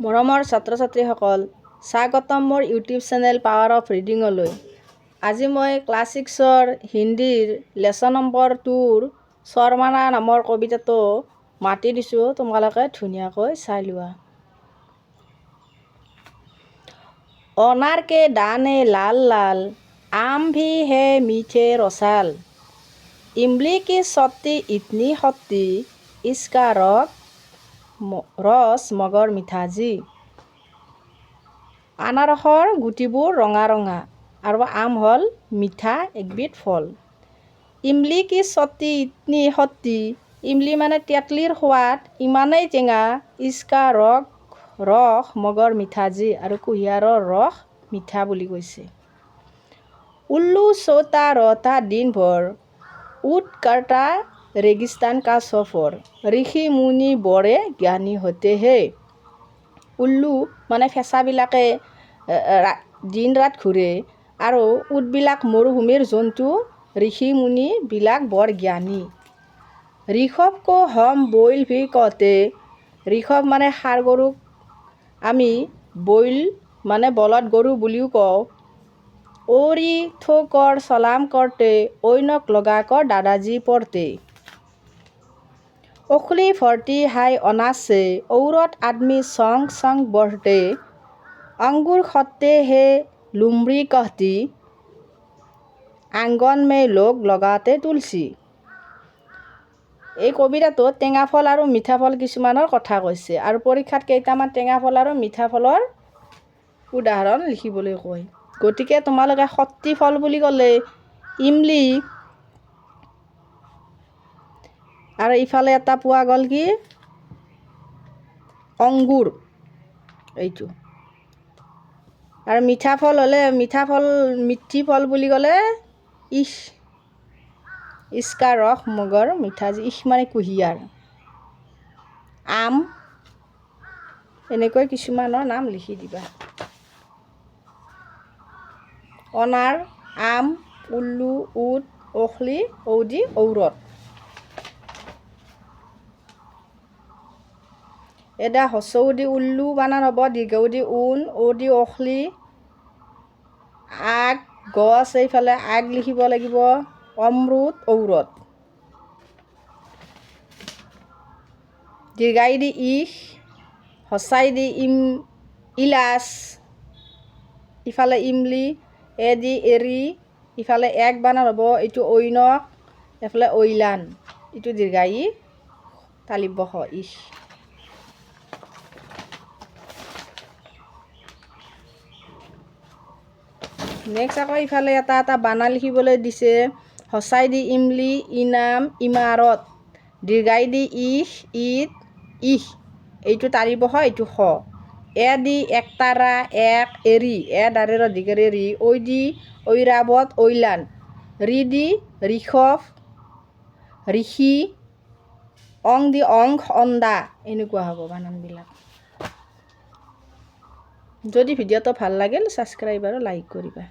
মৰমৰ ছাত্ৰ ছাত্ৰীসকল, স্বাগতম মোৰ ইউটিউব চেনেল পাৱাৰ অফ ৰিডিঙলৈ। আজি মই ক্লাছ 6ৰ হিন্দীৰ লেচন নম্বৰ 2ৰ শৰ্মানা নামৰ কবিতাটো মাতি দিছোঁ, তোমালোকে ধুনীয়াকৈ চাই লোৱা। अनार के दाने लाल लाल, आम भी है मीठे रसाल, इमली की सत्ती इतनी खट्टी, इसका रस मगर मिठा जी। আনাৰসৰ গুটিবোৰ ৰঙা ৰঙা আৰু আম হ'ল মিঠা একবিধ ফল। ইমলি কি সত্তি ইতনি খট্টি, ইমলি মানে তেতলিৰ সোৱাদ ইমানেই টেঙা, ইচকা ৰস মগৰ মিঠা যি, আৰু কুঁহিয়াৰৰ ৰস মিঠা বুলি কৈছে। উল্লু সোতা ৰহতা দিন ভৰ, উট करता रेगिस्तान का सफर, ঋষি মুনি বৰে জ্ঞানী হতে হে। উল্লু মানে ফেঁচাবিলাকে দিন ৰাত ঘূৰে আৰু উটবিলাক মৰুভূমিৰ জন্তু, ঋষি মুনিবিলাক বৰ জ্ঞানী। ঋষভ কো হম বৈল ভি কহতে, ঋষভ মানে ষাঁড় গৰুক আমি বৈল মানে বলদ গৰু বুলিও কওঁ। ওৰি থোকৰ চলাম কৰতে, ঐনক লগাকৰ দাদাজী পঢ়তে। ओखली भर्ती है अनाज से, औरत आदमी संग संग बढ़ते, अंगूर खट्टे है लुमड़ी कहती, आंगन में लोग लगाते तुलसी। এই কবিতাটোত টেঙা ফল আৰু মিঠা ফল কিছুমানৰ কথা কৈছে আৰু পৰীক্ষাত কেইটামান টেঙা ফল আৰু মিঠা ফলৰ উদাহৰণ লিখিবলৈ কয়। গতিকে তোমালোকে খট্টি ফল বুলি ক'লে ইমলি, আৰু ইফালে এটা পোৱা গ'ল কি অংগুৰ, এইটো। আৰু মিঠা ফল হ'লে মিঠি ফল বুলি ক'লে ইচকা ৰস মগৰ মিঠা যি, মানে কুঁহিয়াৰ, আম, এনেকৈ কিছুমানৰ নাম লিখি দিবা। অনাৰ, আম, উল্লু, উট, ওখলি, ঔদি, ঔৰত। এদা হচৌদি উল্লু বানান হ'ব, দীৰ্ঘৌদি ঊন, ঔদি ওখলি, আগ, গছ এইফালে আগ লিখিব লাগিব, অমৰুদ, ঔৰত। দীৰ্ঘাই দি ইখ, হচাই দি ইলাচ, ইফালে ইমলি, এ দি এৰি, ইফালে এক বানান হ'ব, এইটো ঐনক, এইফালে ঐলান, এইটো দীৰ্ঘাই তালিব খ ইখ। নেক্সট আকৌ ইফালে এটা বানা লিখিবলৈ দিছে। হচাই দি ইমলি, ইনাম, ইমাৰত, দীৰ্ঘাই দি ইখ, ইট, ইখ, এইটো তাৰিব খ, এইটো খ। এ দি একতাৰা, এক, এৰি, এ দাৰে ৰ দীঘৰে ৰি, ঐ দি ঐৰাবত, ঐলান, ৰি দি ঋষভ, ঋষি, অং দি অংশ, অন্দা, এনেকুৱা হ'ব বানানবিলাক। যদি ভিডিঅ'টো ভাল লাগিল ছাবস্ক্ৰাইব আৰু লাইক কৰিবা।